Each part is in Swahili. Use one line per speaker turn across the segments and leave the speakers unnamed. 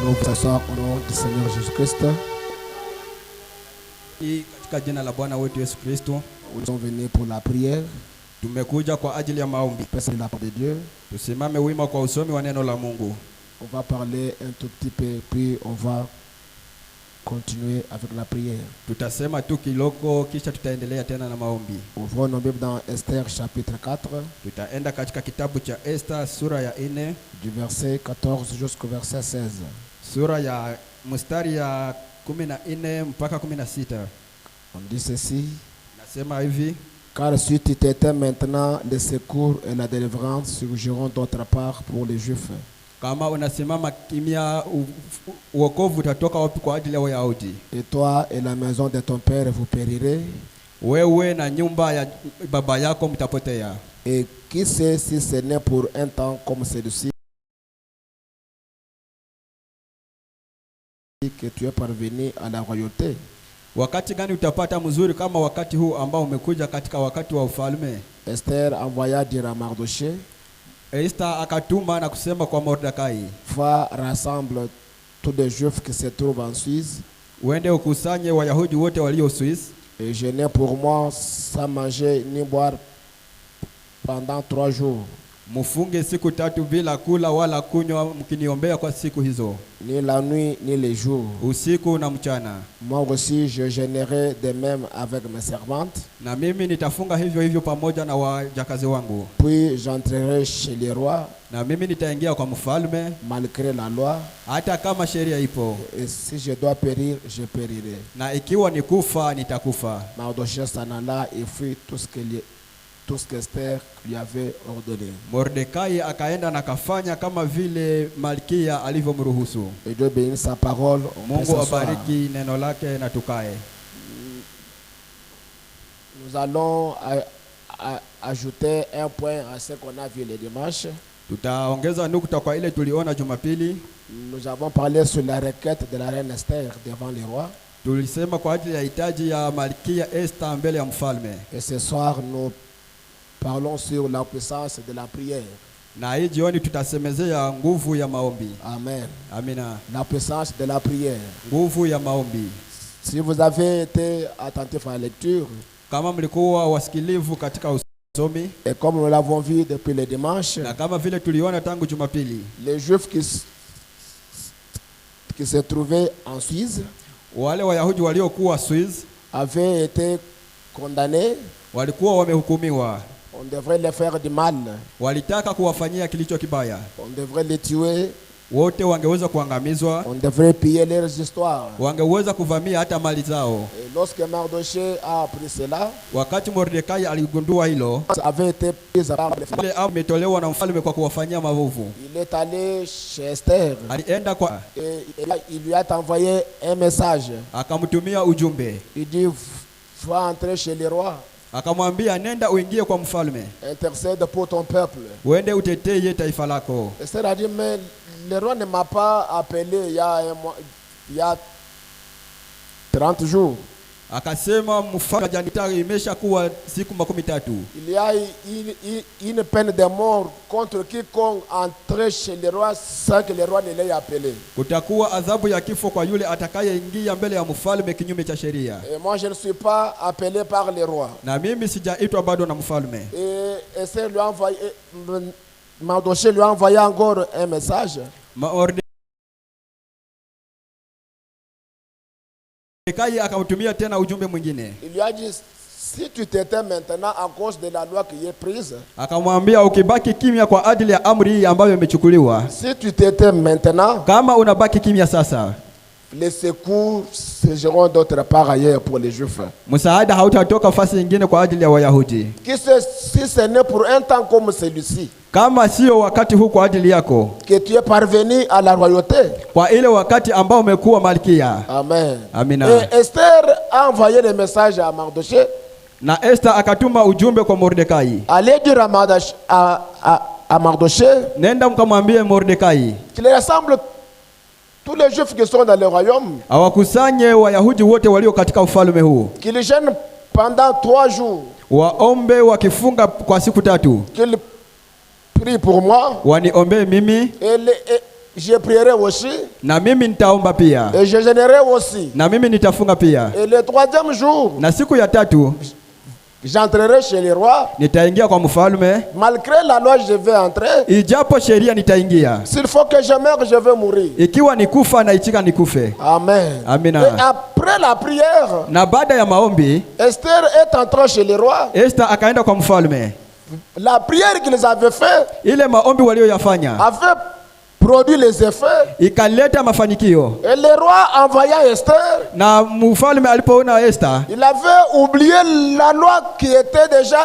Nous vous assoyons au nom du Seigneur Jésus-Christ.
Katika jina la Bwana wetu Yesu Kristo,
nous sommes venus pour la prière.
Tumekuja kwa ajili ya maombi.
C'est la parole de Dieu.
Tusimame wima kwa usomi wa neno la Mungu.
On va parler un tout petit peu, puis on va continuer avec la prière.
Tutasema tu kiloko kisha tutaendelea tena na maombi.
Ouvrons nos Bibles dans Esther chapitre 4.
Tutaenda katika kitabu cha Esther sura ya 4
du verset 14 jusqu'au verset 16.
Sura ya mstari ya 14 mpaka 16.
On dit ceci.
Nasema hivi:
car si tu t'étais maintenant le secours et la délivrance surgiront d'autre part pour les Juifs.
Kama unasimama kimya, wokovu utatoka wapi kwa ajili ya Wayahudi?
Et toi et la maison de ton père vous périrez.
Wewe na nyumba ya baba yako mtapotea.
Et qui sait si ce n'est pour un temps comme celui-ci que tu es parvenu à la royauté.
Wakati gani utapata mzuri kama wakati huu ambao umekuja katika wakati wa ufalme?
Esther envoya dire à Mardoché,
Esther akatuma na kusema kwa Mordekai,
va rassemble tous les Juifs qui se trouvent en Suisse.
Uende ukusanye Wayahudi wote walio Suisse.
Et jeûner pour moi sans manger ni boire pendant 3 jours.
Mufunge siku 3 bila kula wala kunywa, mkiniombea kwa siku hizo.
Ni la nuit ni les jours.
Usiku na mchana.
Moi aussi je jeûnerai de même avec mes servantes.
Na mimi nitafunga hivyo hivyo pamoja na wajakazi wangu.
Puis j'entrerai chez les rois.
Na mimi nitaingia kwa mfalme
Malgré la loi.
hata kama sheria ipo.
Et si je dois périr, je périrai.
Na ikiwa ni kufa nitakufa.
Mardochée s'en alla et fit tout ce qu'Esther lui avait ordonné.
Mordekai akaenda na kafanya kama vile Malkia alivyomruhusu.
Et Dieu bénisse sa parole.
Mungu abariki neno lake na tukae.
Nous allons ajouter un point à ce qu'on a vu le dimanche.
Tutaongeza nukta kwa ile tuliona Jumapili.
Nous avons parlé sur la requête de la reine Esther devant les rois.
Tulisema kwa ajili ya hitaji ya Malkia Esther mbele ya mfalme.
Et ce soir nous parlons sur la puissance de la prière.
Na hii jioni tutasemezea nguvu ya maombi.
Amen.
Amina.
La puissance de la prière.
Nguvu ya maombi.
Si vous avez été attentif à la lecture,
kama mlikuwa wasikilivu katika usomi,
et comme nous l'avons vu depuis le dimanche,
na kama vile tuliona tangu Jumapili,
les Juifs qui se trouvaient en Suisse,
wale Wayahudi waliokuwa Suisse
avaient été condamnés.
Walikuwa wamehukumiwa.
On devrait les faire du mal.
Walitaka kuwafanyia kilicho kibaya.
On devrait les tuer.
Wote wangeweza kuangamizwa.
On devrait piller leurs histoires.
Wangeweza kuvamia hata mali zao.
Et lorsque Mardochée a appris cela,
wakati Mordekai aligundua hilo,
avait été pris à part
ile ametolewa na mfalme kwa kuwafanyia maovu.
Il est allé chez Esther.
Alienda kwa
et il lui a envoyé un message.
Akamtumia ujumbe.
Il dit va entrer chez les rois.
Akamwambia nenda uingie kwa mfalme.
Intercède pour ton peuple.
Uende utetee taifa lako.
Esther a dit mais le roi ne m'a pas appelé il y a 30 jours.
Akasema mfalme janitari imesha kuwa siku 13.
Il y a une peine de mort contre quiconque entre chez le roi sans que le roi ne l'ait appelé.
Kutakuwa adhabu ya kifo kwa yule atakayeingia mbele ya mfalme kinyume cha sheria.
Et moi je ne suis pas appelé par le roi.
Na mimi sijaitwa bado na mfalme.
Et Esther lui a envoyé, Mardochée lui a envoyé encore un message.
Mordekai akamtumia tena ujumbe mwingine.
Il lui a dit si tu t'étais maintenant à cause de la loi qui est prise.
Akamwambia ukibaki kimya kwa ajili ya amri hii ambayo imechukuliwa.
Si tu t'étais maintenant.
Kama unabaki kimya sasa.
Les secours seront d'autre part ailleurs pour les Juifs.
Msaada hautatoka fasi nyingine kwa ajili ya Wayahudi.
Si ce n'est pour un temps comme celui-ci.
Kama sio wakati huu kwa ajili yako.
Que tu es parvenu à la royauté.
Kwa ile wakati ambao umekuwa malkia.
Amen.
Amina.
Et Esther a envoyé le message à Mardochée.
Na Esther akatuma ujumbe kwa Mordekai.
Allez dire à Mardochée.
Nenda mkamwambie Mordekai.
Qu'il rassemble tous les Juifs qui sont dans le royaume.
Awakusanye Wayahudi wote walio katika ufalme huu.
Qu'ils jeûnent pendant 3 jours.
Waombe wakifunga kwa siku 3.
Qu'ils prient pour moi.
Waniombe mimi.
Et je prierai aussi.
Na mimi nitaomba pia.
Et je jeûnerai aussi.
Na mimi nitafunga pia.
Et le 3e jour.
Na siku ya 3.
J'entrerai chez les rois.
Nitaingia kwa mfalme.
Malgré la loi je vais entrer.
Ijapo sheria nitaingia.
S'il faut que je meure, je vais mourir.
Ikiwa nikufa na itika nikufe.
Amen.
Amina.
Et après la prière,
na baada ya maombi,
Esther est entrée chez les rois.
Esther akaenda kwa mfalme.
La prière qu'ils avaient fait,
ile maombi walioyafanya,
avait produit les effets.
Ikaleta mafanikio.
Et le roi envoya Esther.
Na mfalme alipoona Esther,
il avait oublié la loi qui était déjà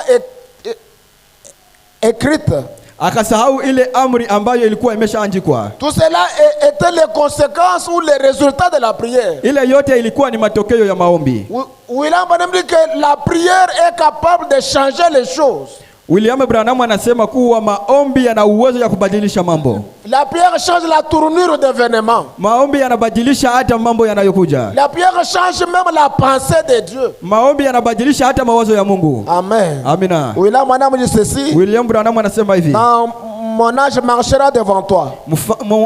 écrite.
Akasahau ile amri ambayo ilikuwa imeshaandikwa.
Tout cela était les conséquences ou les résultats de la prière.
Ile yote ilikuwa ni matokeo ya maombi.
William Branham dit que la prière est capable de changer les choses.
William Branham anasema kuwa maombi yana uwezo ya kubadilisha mambo.
La prière change la tournure d'événements.
Maombi yanabadilisha hata mambo yanayokuja.
La prière change même la pensée de Dieu.
Maombi yanabadilisha hata mawazo ya Mungu.
Amen.
Amina.
William Branham dit ceci.
William Branham anasema hivi.
Mon ange marchera devant toi.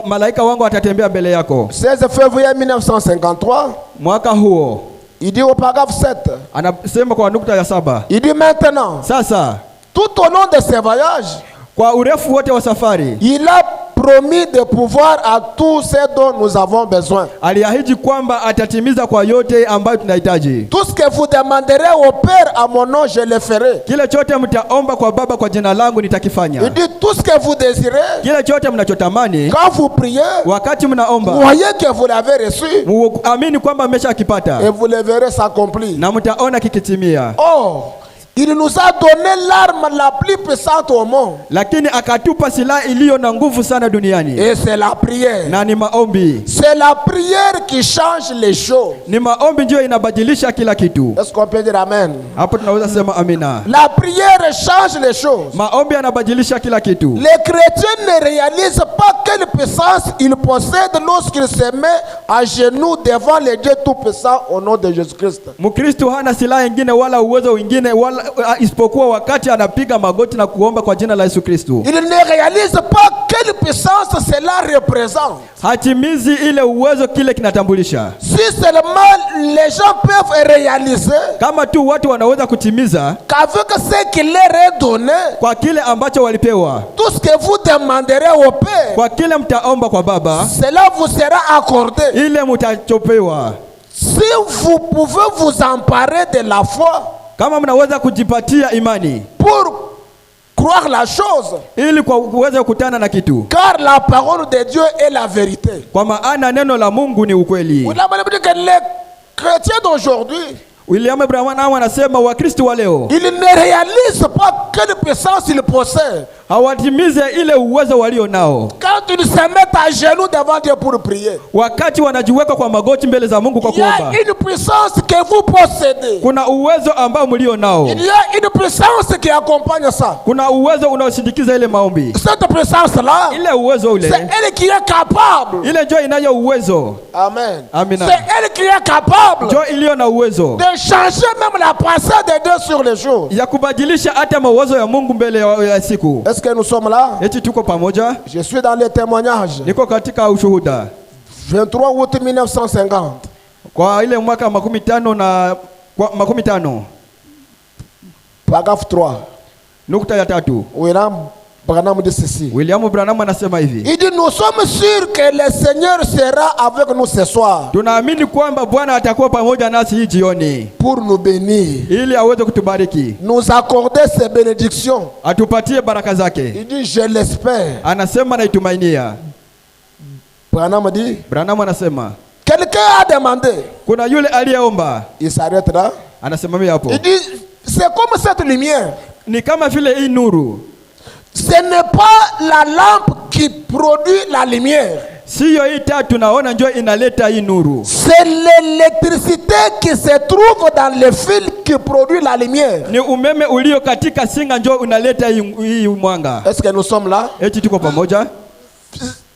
Malaika wangu atatembea mbele yako.
16 février 1953.
Mwaka huo.
Il dit au paragraphe 7.
Anasema kwa nukta ya 7.
Il dit maintenant.
Sasa.
Tout au long de ces voyages,
kwa urefu wote wa safari.
Il a promis de pouvoir à tout ce dont nous avons besoin.
Aliahidi kwamba atatimiza kwa yote ambayo tunahitaji.
Tout ce que vous demanderez au Père à mon nom, je le ferai.
Kile chote mtaomba kwa Baba kwa jina langu nitakifanya.
Il dit tout ce que vous désirez.
Kile chote mnachotamani,
Quand vous priez,
wakati mnaomba,
voyez que vous l'avez reçu.
muamini kwamba mmeshakipata
Et vous le verrez s'accomplir.
na mtaona kikitimia.
Il nous a donné l'arme la plus puissante au monde.
Lakini akatupa silaha iliyo na nguvu sana duniani.
Et c'est la prière.
Na ni maombi.
C'est la prière qui change les choses.
Ni maombi ndio inabadilisha kila kitu.
Est-ce qu'on peut dire amen?
Hapo tunaweza sema amina.
La prière change les choses.
Maombi yanabadilisha kila kitu.
Les chrétiens ne réalisent pas quelle puissance ils possèdent lorsqu'ils se mettent à genoux devant le Dieu Tout-Puissant au nom de Jésus-Christ.
Mkristo hana silaha nyingine wala uwezo mwingine wala isipokuwa wakati anapiga magoti na kuomba kwa jina la Yesu Kristo.
Ils ne réalisent pas quelle puissance cela représente.
Hatimizi ile uwezo kile kinatambulisha.
Si seulement les gens peuvent réaliser
kama tu watu wanaweza kutimiza
qu'avec ce qu'il leur est donné,
kwa kile ambacho walipewa,
tout ce que vous demanderez au Père,
kwa kile mtaomba kwa Baba,
cela vous sera accordé.
ile mtachopewa.
Si vous pouvez vous emparer de la foi,
kama mnaweza kujipatia imani
pour croire la chose,
ili kwa uweze kukutana na kitu,
car la parole de Dieu est la vérité.
kwa maana neno la Mungu ni ukweli.
Vous l'avez dit que les chrétiens d'aujourd'hui,
William Branham anasema Wakristo wa leo
ils ne réalisent pas quelle puissance ils possèdent.
hawatimize ile uwezo walio nao.
Quand ils se mettent à genoux devant Dieu pour prier,
Wakati wanajiweka kwa magoti mbele za Mungu kwa
il y a
kuomba,
une puissance que vous possédez.
kuna uwezo ambao mlio nao.
Il y a une puissance qui accompagne ça.
Kuna uwezo unaosindikiza ile maombi.
Cette puissance-là,
Ile uwezo ule,
c'est elle qui est capable.
ile ndio inayo uwezo.
Amen.
Amina.
C'est elle qui est capable
Ndio iliyo na uwezo
de changer même la pensée de Dieu sur les choses.
ya kubadilisha hata mawazo ya Mungu mbele ya siku.
Est-ce que nous sommes là?
Eti tuko pamoja?
Je suis dans les témoignages.
Niko katika ushuhuda.
23 août 1950.
Kwa ile mwaka 15
Paragraphe 3.
nukta ya 3.
William Branham dit ceci.
William Branham anasema hivi.
Il dit nous sommes sûrs que le Seigneur sera avec nous ce soir.
Tunaamini kwamba Bwana atakuwa pamoja nasi hii jioni
Pour nous bénir.
ili aweze kutubariki.
Nous accorder ses bénédictions.
Atupatie baraka zake.
Il dit je l'espère.
Anasema naitumainia.
Branham dit.
Branham anasema
Quelqu'un a demandé.
kuna yule aliyeomba.
Il s'arrête là.
Anasema mimi hapo.
Il dit c'est comme cette lumière.
Ni kama vile hii nuru.
Ce n'est pas la lampe qui produit la lumière.
Siyo hii taa tunaona njoo inaleta hii nuru.
C'est l'électricité qui se trouve dans le fil qui produit la lumière.
Ni umeme ulio katika singa njoo unaleta hii mwanga.
Est-ce que nous sommes là?
Eti tuko pamoja?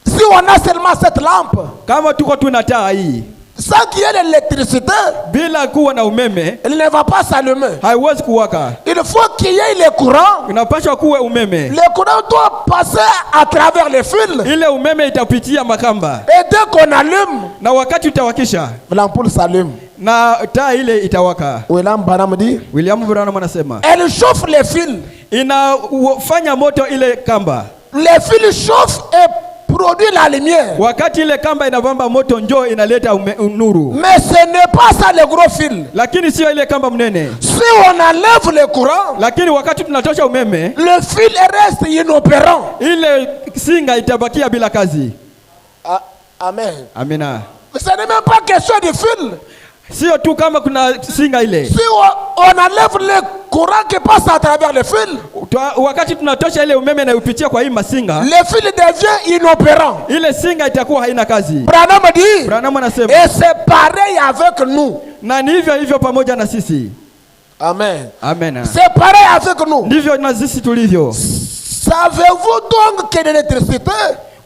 Si on a seulement cette lampe,
Kama tuko tuna taa hii,
sans qu'il y ait l'électricité,
bila kuwa na umeme,
elle ne va pas s'allumer.
haiwezi kuwaka.
Il faut qu'il y ait le courant.
Inapaswa kuwe umeme.
Le courant doit passer à travers les fils.
Ile umeme itapitia makamba.
Et dès qu'on allume,
Na wakati utawakisha,
l'ampoule s'allume.
na taa ile itawaka.
William Branham dit,
William Branham anasema
elle chauffe les fils.
inafanya moto ile kamba.
Les fils chauffent et produisent la lumière.
Wakati ile kamba inavamba moto njoo inaleta nuru.
Mais ce n'est pas ça le gros fil.
Lakini sio ile kamba mnene.
Si on enlève le courant,
Lakini wakati tunatosha umeme,
le fil reste inopérant.
ile singa itabakia bila kazi.
Amen.
Amina.
Ce n'est même pas question de fil.
Sio tu kama kuna singa ile.
Si on enlève le courant qui passe à travers le fil,
Wakati tunatosha ile umeme na upitia kwa hii masinga,
le fil devient inopérant.
ile singa itakuwa haina kazi.
Branham dit,
Branham anasema,
et c'est pareil avec nous.
na ni hivyo hivyo pamoja na sisi.
Amen.
Amen.
C'est pareil avec nous.
Ndivyo na sisi tulivyo.
Savez-vous donc que l'électricité,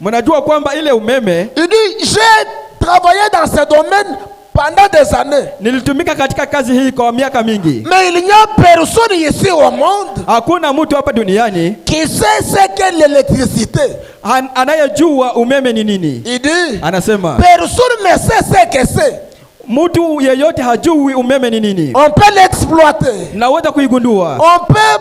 Mnajua kwamba ile umeme,
il dit, j'ai travaillé dans ce domaine pendant des années.
nilitumika katika kazi hii kwa miaka mingi.
Mais il n'y a personne ici au monde
Hakuna mtu hapa duniani
qui sait ce qu'est l'électricité.
anayejua umeme ni nini.
Il dit,
Anasema
personne ne sait ce que c'est.
mtu yeyote hajui umeme ni nini.
On peut l'exploiter.
Naweza kuigundua.
On peut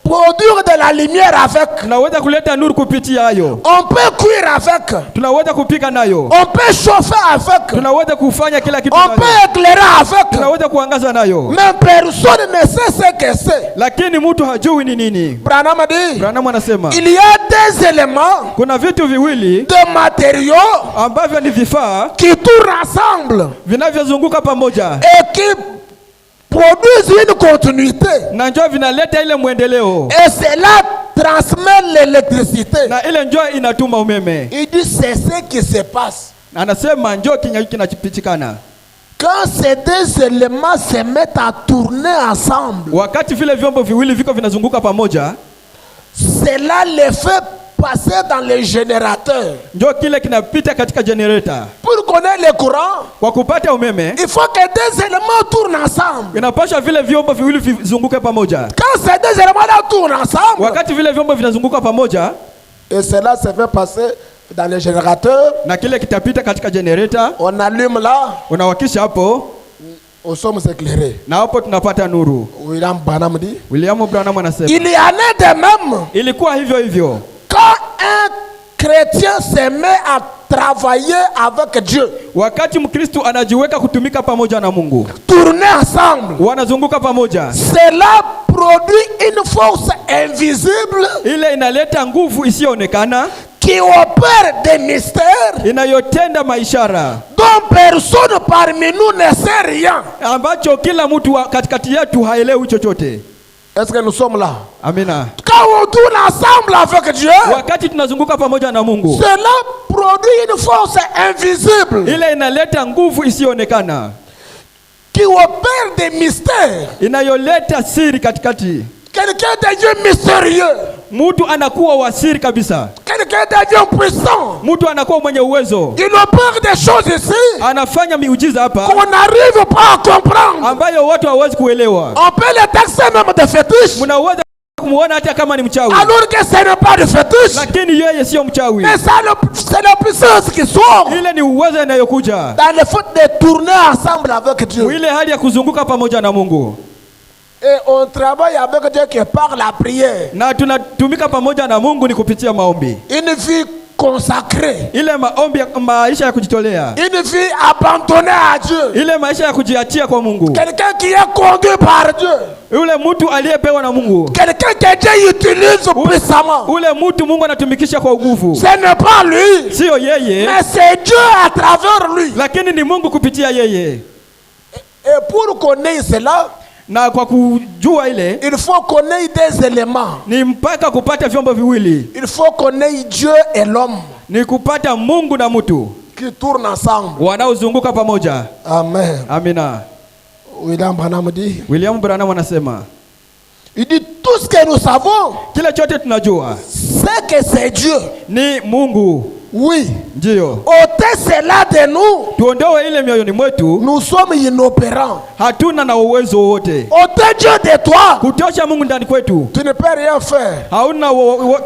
produire de la lumière avec.
Tunaweza kuleta nuru kupitia hayo.
On peut cuire avec.
Tunaweza kupika nayo.
On peut chauffer avec.
Tunaweza kufanya kila kitu
On
nayo.
peut éclairer avec.
Tunaweza kuangaza nayo.
Mais personne ne sait ce que c'est.
Lakini mtu hajui ni nini.
Branham dit,
Branham anasema
il y a des éléments,
kuna vitu viwili
de matériaux
ambavyo ni vifaa
qui tournent ensemble
vinavyozunguka pamoja
et qui produisent une continuité.
na njoo vinaleta ile mwendeleo
Et cela transmet l'électricité.
na ile njoo inatuma umeme.
Il dit c'est ce qui se passe.
Anasema njoo kinachopitikana
Quand ces deux éléments se mettent à tourner ensemble,
wakati vile vyombo viwili viko vinazunguka pamoja,
cela les fait passer dans les générateurs.
njoo kile kinapita katika generator.
Pour connaître le courant,
Kwa kupata umeme
il faut que deux éléments tournent ensemble.
inapasha vile vyombo viwili vizunguke pamoja.
Quand ces deux éléments-là tournent ensemble,
Wakati vile vyombo vinazunguka pamoja,
et cela se fait passer dans les générateurs,
na kile kitapita katika generator,
on allume là,
unawakisha hapo
nous sommes éclairés.
na hapo tunapata nuru.
William Branham dit,
William Branham anasema
il y en a de même.
ilikuwa hivyo hivyo
Quand un chrétien se met à travailler avec Dieu,
wakati Mkristo anajiweka kutumika pamoja na Mungu,
tourner ensemble,
wanazunguka pamoja,
cela produit une force invisible
ile inaleta nguvu isiyoonekana
qui opère des mystères
inayotenda maishara
dont personne parmi nous ne sait rien.
ambacho kila mtu katikati yetu haelewi chochote.
Est-ce que nous sommes là?
Amina.
Quand on tourne ensemble avec Dieu,
Wakati tunazunguka pamoja na Mungu,
cela produit une force invisible
ile inaleta nguvu isiyoonekana
qui opère des mystères.
inayoleta siri katikati.
Quelqu'un devient mystérieux.
Mtu anakuwa wasiri kabisa,
Quelqu'un devient puissant.
mtu anakuwa mwenye uwezo,
Il opère des choses ici
anafanya miujiza hapa
qu'on n'arrive pas à comprendre.
ambayo watu hawawezi kuelewa.
On peut les taxer même de fétiches,
Mnaweza kumuona hata kama ni mchawi,
alors que ce n'est pas de fétiche.
lakini yeye sio mchawi.
Mais ça, c'est la puissance qui sort
Ile ni uwezo inayokuja
dans le fait de tourner ensemble avec Dieu.
ile hali ya kuzunguka pamoja na Mungu,
Et on travaille avec Dieu que par la prière.
na tunatumika pamoja na Mungu ni kupitia maombi.
Une vie consacrée.
Ile maombi, maisha ya kujitolea,
Une vie abandonnée à Dieu.
ile maisha ya kujiachia kwa Mungu.
Quelqu'un qui est conduit par Dieu.
Ule mtu aliyepewa na Mungu,
Quelqu'un que Dieu utilise puissamment.
ule mtu Mungu anatumikisha kwa nguvu.
Ce n'est pas lui,
Sio yeye,
mais c'est Dieu à travers lui.
lakini ni Mungu kupitia yeye.
Et pour connaître cela,
Na kwa kujua ile
il faut connaître des éléments.
ni mpaka kupata vyombo viwili,
Il faut connaître Dieu et l'homme
ni kupata Mungu na mtu
qui tournent ensemble.
wanaozunguka pamoja.
Amen.
Amina.
William Branham dit,
William Branham anasema
il dit tout ce que nous savons,
kila chote tunajua
c'est que c'est Dieu.
ni Mungu.
Oui.
Ndio,
Ôtez cela de nous,
tuondoe ile mioyoni mwetu,
nous sommes inopérants.
hatuna na uwezo wowote.
Ôtez Dieu de toi,
Kutosha Mungu ndani kwetu,
tu ne peux rien faire.
hauna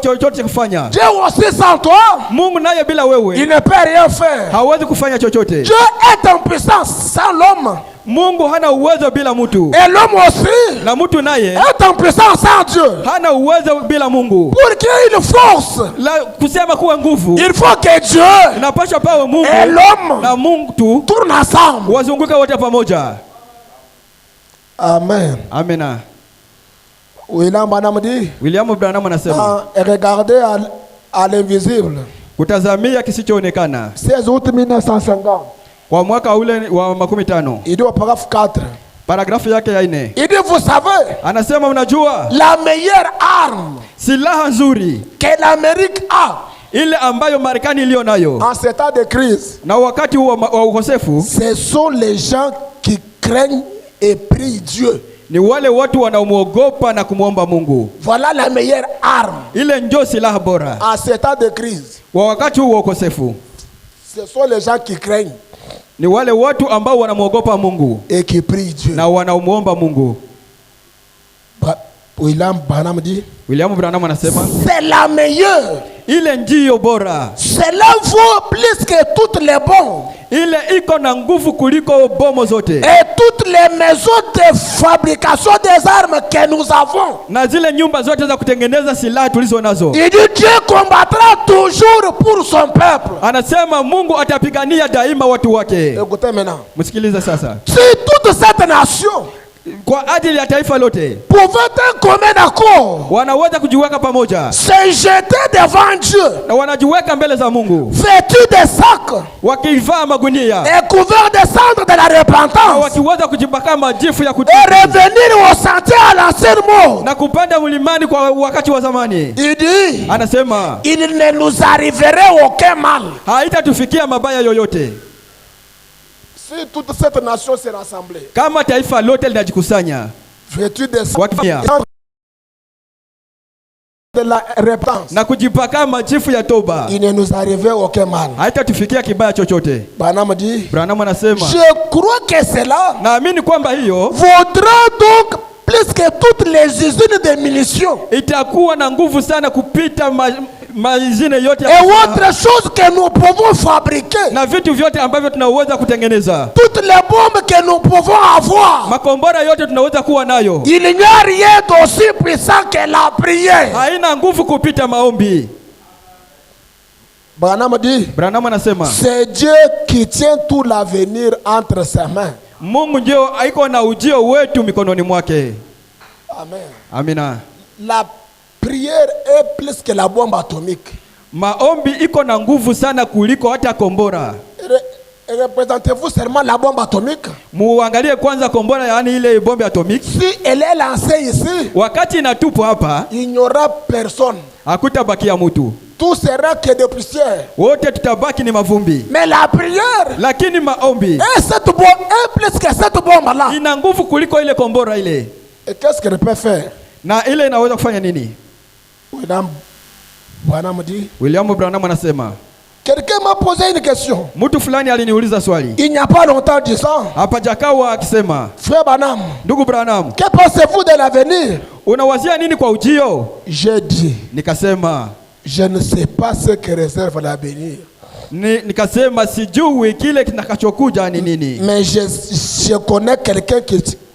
chochote kufanya.
Dieu aussi sans toi,
Mungu naye bila
il
wewe
ne peut rien faire.
hawezi kufanya chochote.
Dieu est en puissance sans l'homme.
Mungu hana uwezo bila mtu,
Et l'homme aussi
na mtu naye
est en puissance sans Dieu.
hana uwezo bila Mungu.
Pour qu'il y ait une force,
La kusema kuwa nguvu,
il faut que Dieu
inapasha pawe Mungu
et l'homme
na Mungu
tournent ensemble.
wazunguka wote pamoja.
Amen.
Amina.
William Branham dit,
William Branham anasema
regardez à l'invisible.
kutazamia kisichoonekana.
16 août 1950.
Kwa mwaka ule wa 15,
Il dit au paragraphe 4.
paragrafu yake ya 4
Il dit, vous savez,
anasema mnajua
la meilleure arme
silaha nzuri
que l'Amérique a
ile ambayo Marekani iliyo nayo
en ce temps de crise,
na wakati wa ukosefu
ce sont les gens qui craignent et prient Dieu.
ni wale watu wanaomwogopa na kumwomba Mungu.
Voilà la meilleure arme
Ile ndio silaha bora
en ce temps de crise.
wa wakati wa ukosefu.
Ce sont les gens qui craignent
Ni wale watu ambao wanamwogopa Mungu
et qui prient Dieu.
na wanaomwomba Mungu.
William Branham dit,
William Branham anasema
c'est la meilleure
ile ndiyo bora.
Cela vaut plus que toutes les bombes.
Ile iko na nguvu kuliko bomo zote.
Et toutes les maisons de fabrication des armes que nous avons.
Na zile nyumba zote za kutengeneza silaha tulizo nazo.
Il dit Dieu combattra toujours pour son peuple.
Anasema Mungu atapigania daima watu wake.
Écoutez maintenant.
Msikilize sasa.
Si toute cette nation
Kwa ajili ya taifa lote
pouvait un commun accord,
wanaweza kujiweka pamoja
se jeter devant Dieu,
na wanajiweka mbele za Mungu,
vêtus de sacs
wakivaa magunia
et couverts de cendres de la
na
repentance,
wakiweza kujipaka majifu ya
et
kutubu
revenir au sentier à l'ancienne mode.
na kupanda mlimani kwa wakati wa zamani.
Il dit,
Anasema
il ne nous arriverait aucun mal.
haitatufikia mabaya yoyote
Si toute cette nation s'est rassemblée,
kama taifa lote linajikusanya
vêtus de
wakifanya
de la repentance,
na kujipaka majifu ya toba,
il ne nous arrivait aucun mal.
haitatufikia kibaya chochote.
Branham dit,
Branham anasema
je crois que cela
naamini kwamba hiyo
vaudra donc plus que toutes les usines de munitions
itakuwa na nguvu sana kupita mazine yote
et autre chose que nous pouvons fabriquer,
na vitu vyote ambavyo tunaweza kutengeneza,
toutes les bombes que nous pouvons avoir.
makombora yote tunaweza kuwa nayo.
Il n'y a rien d'aussi puissant que la prière.
Haina nguvu kupita maombi.
Branham dit,
Branham anasema
c'est Dieu qui tient tout l'avenir entre ses mains.
Mungu ndio aiko na ujio wetu mikononi mwake.
Amen.
Amina.
La prière est plus que la bombe atomique.
Maombi iko na nguvu sana kuliko hata kombora.
Représentez-vous seulement la bombe atomique?
Muangalie kwanza kombora, yaani ile bombe atomiki.
Si elle est lancée ici,
Wakati inatupwa hapa,
il n'y aura personne.
hakutabakia mtu.
Tout sera que de poussière.
Wote tutabaki ni mavumbi.
Mais la prière,
Lakini maombi
cette bombe est plus que cette bombe-là.
ina nguvu kuliko ile kombora ile.
Et qu'est-ce qu'elle peut faire?
Na ile inaweza kufanya nini?
William Branham dit,
William Branham anasema,
quelqu'un m'a posé une question.
mtu fulani aliniuliza swali
Il n'y a pas longtemps disant,
hapa jakawa akisema,
frère Branham,
ndugu Branham,
que pensez-vous de l'avenir?
unawazia nini kwa ujio?
J'ai dit,
Nikasema
je ne sais pas ce que réserve l'avenir.
nikasema sijui kile kitakachokuja ni nini.
Mais je connais quelqu'un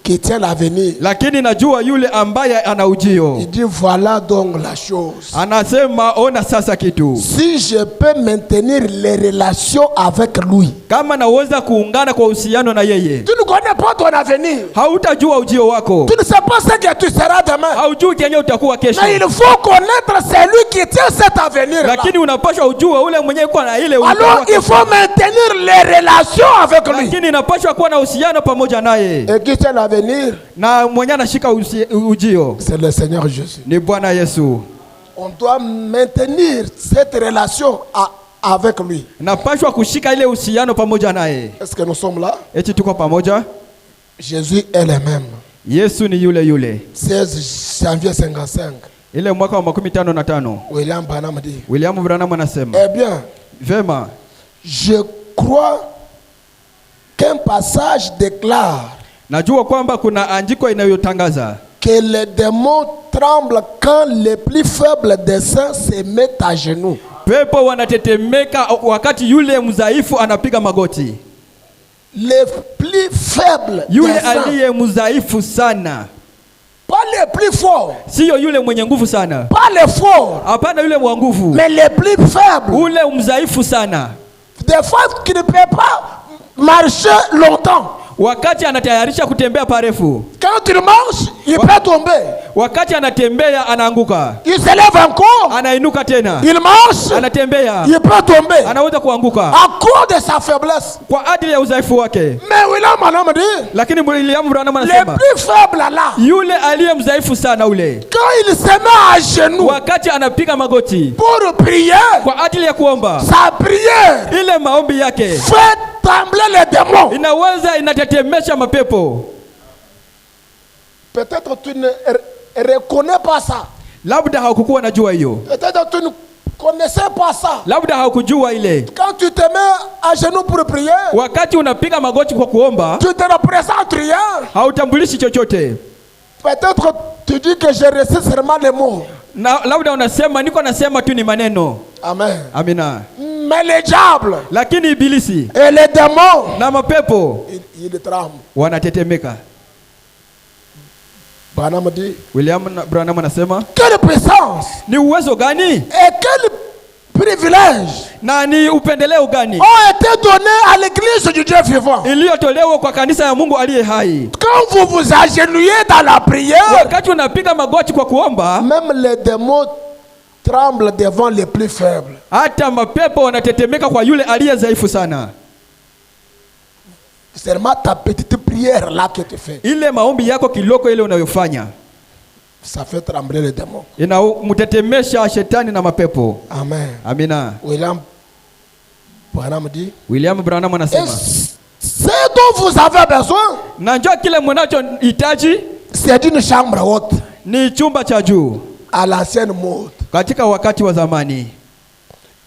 qui tient l'avenir.
Lakini najua yule ambaye ana ujio.
Il dit, voilà donc la chose.
Anasema ona sasa kitu.
Si je peux maintenir les relations avec lui.
Kama naweza kuungana kwa uhusiano na yeye.
Tu ne connais pas ton avenir.
Hautajua ujio wako.
Tu ne sais pas ce que tu seras demain.
Haujui kenye utakuwa kesho.
Mais il faut connaître celui qui tient cet avenir.
Lakini unapaswa ujue ule mwenye yuko na ile.
Alors il faut maintenir les relations avec lui.
Lakini inapaswa kuwa na uhusiano pamoja naye.
Et qui tient l'avenir?
Na mwenye anashika ujio
C'est le Seigneur Jésus.
ni Bwana Yesu.
On doit maintenir cette relation avec lui.
Napaswa kushika ile uhusiano pamoja naye.
Est-ce que nous sommes là?
Eti tuko pamoja?
Jésus est le même.
Yesu ni yule.
16 janvier 55.
Ile mwaka wa 55.
William Branham dit.
William Branham anasema,
Eh bien,
vema,
je crois qu'un passage déclare
najua kwamba kuna andiko inayotangaza
que les démons tremblent quand les plus faibles des saints se mettent à genoux.
pepo wanatetemeka wakati yule mzaifu anapiga magoti.
Les plus faibles
Yule
des saints.
aliye mzaifu sana,
Pas les plus forts.
sio yule mwenye nguvu sana.
Pas les forts.
Hapana, yule mwenye nguvu,
Mais les plus faibles.
ule mzaifu sana.
Des fois qui ne peut pas marcher longtemps.
Wakati anatayarisha kutembea parefu,
Quand il marche, il peut tomber.
wakati anatembea anaanguka,
Il se lève encore.
anainuka tena,
Il marche.
anatembea,
Il peut tomber.
anaweza kuanguka
À cause de sa faiblesse.
kwa ajili ya udhaifu wake.
Mais William Branham dit,
Lakini William Branham
les
anasema
plus faibles là,
yule aliye mdhaifu sana ule,
quand il se met à genoux
wakati anapiga magoti
pour prier,
kwa ajili ya kuomba,
sa prière
ile maombi yake
fait trembler les démons.
inaweza inatetemesha mapepo.
Peut-être tu ne reconnais pas ça.
Labda haukukuwa najua hiyo,
Peut-être tu ne connaissais pas ça.
labda haukujua ile.
Quand tu te mets à genoux pour prier,
Wakati unapiga magoti kwa kuomba,
tu te représentes rien.
hautambulishi chochote.
Peut-être tu dis que j'ai reçu seulement les mots.
Na labda unasema niko nasema tu ni maneno.
Amen.
Amina.
Mais les diables
Lakini ibilisi
et les démons,
na mapepo
ils tremblent.
wanatetemeka.
Branham dit,
William Branham anasema
quelle puissance
ni uwezo gani
et quel privilège
na ni upendeleo gani
ont été donnés à l'église du Dieu vivant.
iliyotolewa kwa kanisa ya Mungu aliye hai.
Quand vous vous agenouillez dans la prière,
Wakati unapiga magoti kwa kuomba,
même les démons tremblent devant les plus faibles.
hata mapepo wanatetemeka kwa yule aliye dhaifu sana.
Seulement ta petite prière là que tu fais,
Ile maombi yako kiloko ile unayofanya
ça fait trembler les démons.
inamtetemesha shetani na mapepo.
Amen.
Amina.
William Branham dit,
William Branham
et
anasema
ce dont vous avez besoin,
na njoo kile mnachohitaji
c'est d'une chambre haute
ni chumba cha juu
à l'ancienne mode,
katika wakati wa zamani,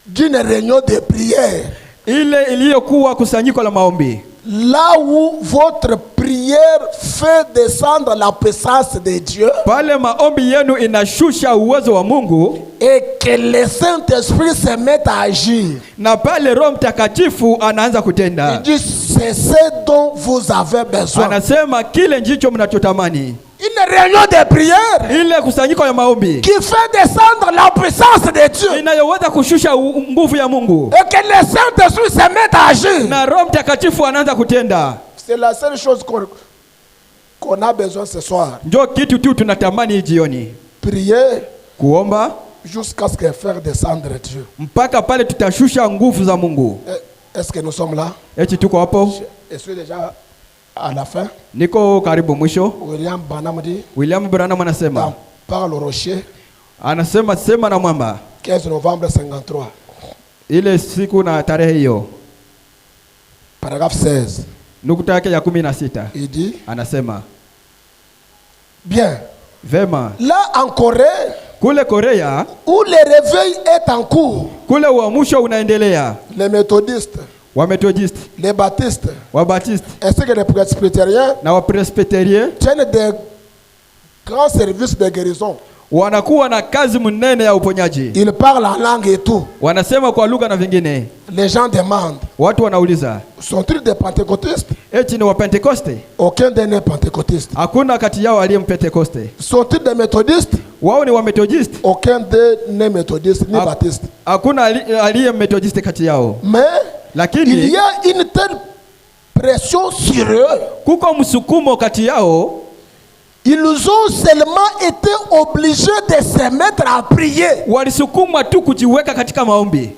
d'une réunion de prière,
ile iliyokuwa kusanyiko la maombi,
là où votre prière fait descendre la puissance de Dieu
pale maombi yenu inashusha uwezo wa Mungu
et que le Saint-Esprit se mette à agir.
na pale Roho Mtakatifu anaanza
Il
kutenda.
dit, c'est ce dont vous avez besoin.
Anasema kile ndicho mnachotamani,
Une réunion de prière
ile kusanyiko ya maombi
qui fait descendre la puissance de Dieu
inayoweza kushusha nguvu ya Mungu
et que le Saint-Esprit se mette à agir.
na Roho Mtakatifu anaanza kutenda.
C'est la seule chose qu'on a besoin ce soir.
Ndio kitu tu tunatamani jioni,
Prier
kuomba
jusqu'à ce que faire descendre Dieu.
mpaka pale tutashusha nguvu za Mungu.
Est-ce que nous sommes là?
Eti tuko hapo?
Je suis déjà à la fin.
Niko karibu mwisho.
William Branham dit,
William Branham anasema,
dans Parle au rocher,
anasema sema na mwamba,
15 novembre 53,
ile siku na tarehe hiyo,
paragraphe 16.
nukta yake ya 16
Il dit,
anasema
bien,
vema,
là en Corée,
kule Korea
où le réveil est en cours,
kule uamsho unaendelea,
les méthodistes,
Wamethodistes,
les baptistes,
Wabaptistes
ainsi que les presbytériens
na Wapresbyteriens
tiennent des grands services de guérison.
wanakuwa na kazi mnene ya uponyaji.
Ils parlent en langue et tout.
Wanasema kwa lugha na vingine.
Les gens demandent,
Watu wanauliza,
sont-ils des pentecôtistes?
eti ni wa Pentekoste?
Aucun d'eux n'est pentecôtiste.
Hakuna kati yao aliye Pentekoste.
Sont-ils des méthodistes?
Wao ni wa Methodiste?
Aucun d'eux n'est méthodiste ni baptiste.
Hakuna aliye Methodiste kati yao.
Mais il
Lakini
y a une telle pression sur eux.
kuko msukumo kati yao,
Ils ont seulement été obligés de se mettre à prier.
walisukumwa tu kujiweka katika maombi.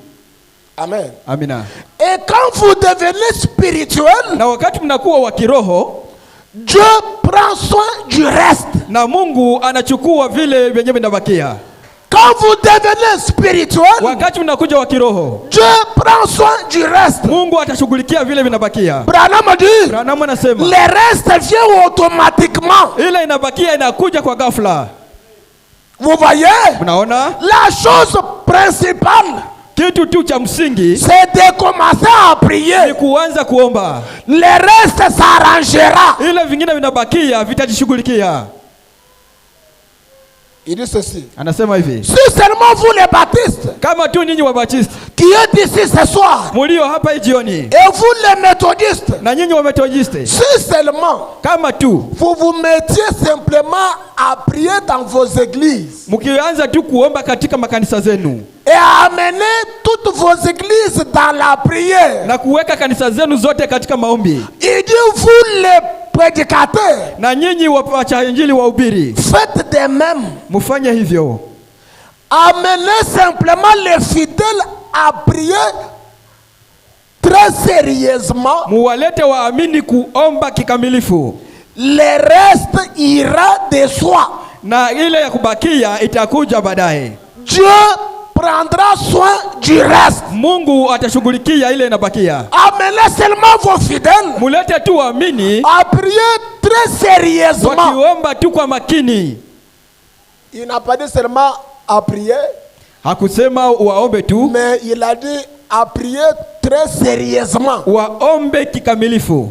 Amen.
Amina.
Et quand vous devenez spirituel,
Na wakati mnakuwa wa kiroho,
Dieu prend soin du reste.
na Mungu anachukua vile vyenye vinabakia.
Quand vous devenez spirituel,
Wakati mnakuja wa kiroho,
Dieu prend soin du reste.
Mungu atashughulikia vile vinabakia.
Branham dit,
Branham anasema
le reste vient automatiquement.
ile inabakia inakuja kwa ghafla.
Vous voyez,
Mnaona?
la chose principale,
Kitu tu cha msingi
c'est de commencer à
ni
prier.
kuanza kuomba.
Le reste s'arrangera.
Ile vingine vinabakia vitajishughulikia.
Il dit ceci.
Anasema hivi,
Si seulement vous les baptistes
kama tu nyinyi Wabaptisti
qui êtes ici ce soir,
mulio hapa hii jioni,
et vous les méthodistes,
na nyinyi Wamethodiste,
si seulement
kama tu
vous vous mettiez simplement à prier dans vos églises
mkianza tu kuomba katika makanisa zenu
et à amener toutes vos églises dans la prière,
na kuweka kanisa zenu zote katika maombi,
il dit vous les prédicateurs,
na nyinyi wapacha injili wahubiri
faites de même.
mufanye hivyo.
Amenez simplement les fidèles à prier très sérieusement.
Muwalete waamini kuomba kikamilifu,
Le reste ira de soi.
na ile ya kubakia itakuja baadaye.
Dieu prendra soin du reste.
Mungu atashughulikia ile inabakia.
Amenez seulement vos fidèles
Mulete tu waamini
à prier très sérieusement.
wakiomba tu kwa makini.
Il n'a pas dit seulement à prier,
Hakusema waombe tu,
mais il a dit à prier très sérieusement.
waombe kikamilifu,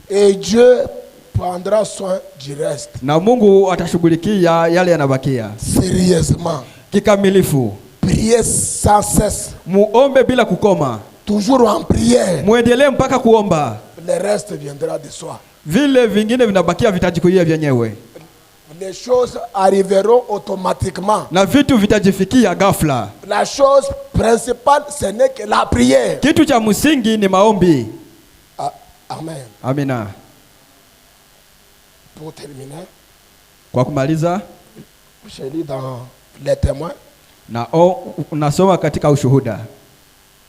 Et Dieu prendra soin du reste.
na Mungu atashughulikia yale yanabakia
Sérieusement.
kikamilifu.
Priez sans cesse.
Muombe bila kukoma,
Toujours en prière.
muendelee mpaka kuomba.
Le reste viendra de soi.
Vile vingine vinabakia vitajikuia vyenyewe,
Les choses arriveront automatiquement.
na vitu vitajifikia ghafla.
La chose principale, ce n'est que la prière.
Kitu cha msingi ni maombi.
Amen.
Amina.
Pour terminer,
Kwa kumaliza,
je lis dans les témoins,
nasoma katika Ushuhuda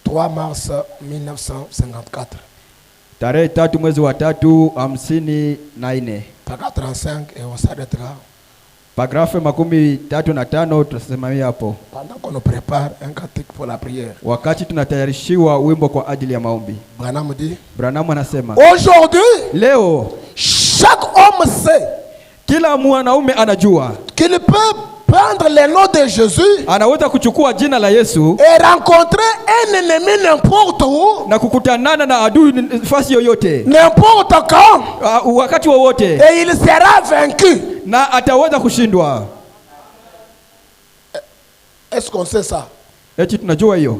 3 mars 1954,
tarehe 3 mwezi wa 3 54,
paragraphe 35, et on s'arrêtera.
paragrafu 35 tutasimamia hapo,
Pendant qu'on nous prépare un cantique pour la prière.
wakati tunatayarishiwa wimbo kwa ajili ya maombi.
Branham dit,
Branham anasema
aujourd'hui,
leo
chaque homme sait
kila mwanaume anajua
qu'il peut prendre le nom de Jésus
anaweza kuchukua jina la Yesu
et rencontrer un ennemi n'importe où,
na kukutanana na adui nafasi yoyote,
n'importe quand,
wakati wowote,
et il sera vaincu.
na ataweza kushindwa.
Est-ce qu'on sait ça?
Eti tunajua hiyo,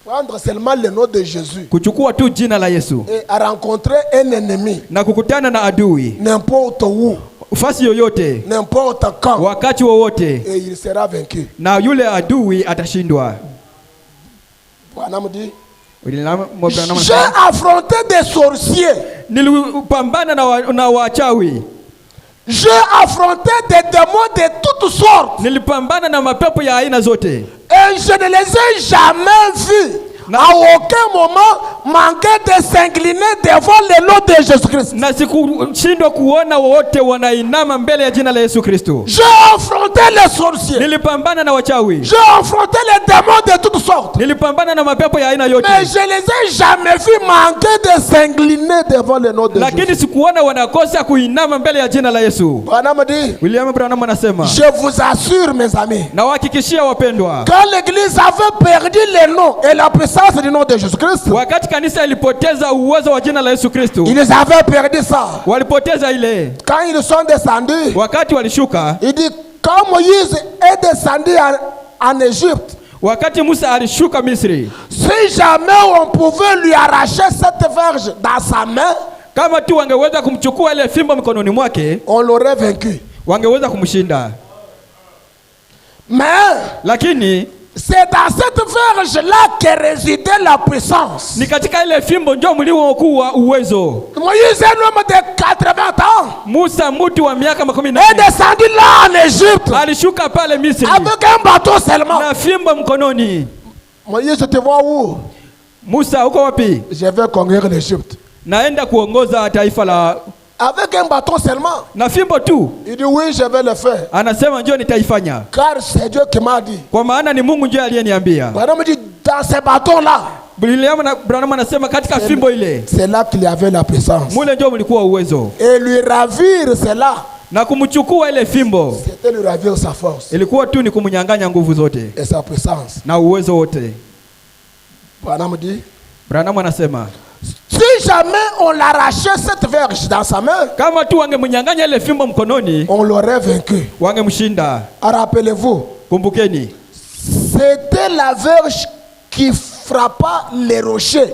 Prendre seulement le nom de Jésus
kuchukua tu jina la Yesu
et à rencontrer un ennemi
na kukutana na adui
n'importe où,
nafasi yoyote,
n'importe quand,
wakati wowote,
et il sera vaincu.
na yule adui atashindwa.
Branham dit,
J'ai
j'ai affronté des sorciers,
nilipambana na wachawi,
j'ai affronté des démons de toutes sortes,
nilipambana na mapepo ya aina zote,
et je ne les ai jamais vus à aucun moment manquer de s'incliner devant le nom de Jésus-Christ.
na sikushindwa kuona wote wanainama mbele ya jina la Yesu Kristo.
J'ai affronté les sorciers,
Nilipambana na wachawi,
j'ai affronté les démons de toutes sortes,
nilipambana na mapepo ya aina yote,
mais je les ai jamais vus manquer de s'incliner devant le nom de
lakini
Jésus.
sikuona wanakosa kuinama mbele ya jina la Yesu.
Branham dit,
William Branham anasema,
je vous assure mes amis,
na wahakikishia wapendwa,
quand l'église avait perdu le nom et la puissance du nom de Jésus-Christ,
wakati kanisa ilipoteza uwezo wa jina la Yesu Kristo,
ils avaient perdu ça.
walipoteza ile.
Quand ils sont descendus,
Wakati walishuka,
il dit, quand Moïse est descendu en Égypte,
wakati Musa alishuka Misri,
si jamais on pouvait lui arracher cette verge dans sa main,
kama tu wangeweza kumchukua ile fimbo mikononi mwake,
on l'aurait vaincu.
wangeweza kumshinda.
Mais
Lakini
c'est dans cette verge-là que résidait la puissance.
ni katika ile fimbo ndio mliokuwa uwezo.
Moïse, un homme de 80 ans,
Musa mtu wa miaka 14
est descendu là en Égypte
alishuka pale Misri
avec un bateau seulement.
na fimbo mkononi.
Moïse, je te vois où?
Musa, uko wapi?
Je vais conquérir l'Égypte.
Naenda kuongoza taifa la,
Avec un bâton seulement.
na fimbo tu.
Il dit oui, je vais le faire.
Anasema njoo nitaifanya,
Car c'est Dieu qui m'a dit.
kwa maana ni Mungu ndiye aliyeniambia.
Branham me dit, dans ce bâton-là,
Branham anasema katika fimbo ile,
c'est là qu'il y avait la puissance.
mule ndio mlikuwa uwezo,
Et lui ravir cela,
na kumchukua ile fimbo
c'était lui ravir sa force
ilikuwa tu ni kumnyang'anya nguvu zote
et sa puissance.
na uwezo wote.
Branham dit,
Branham anasema
si jamais on l'arrachait cette verge dans sa main,
kama tu wangemnyang'anya ile fimbo mkononi,
on l'aurait vaincu.
wangemshinda.
Rappelez-vous,
Kumbukeni,
c'était la verge qui frappa les rochers.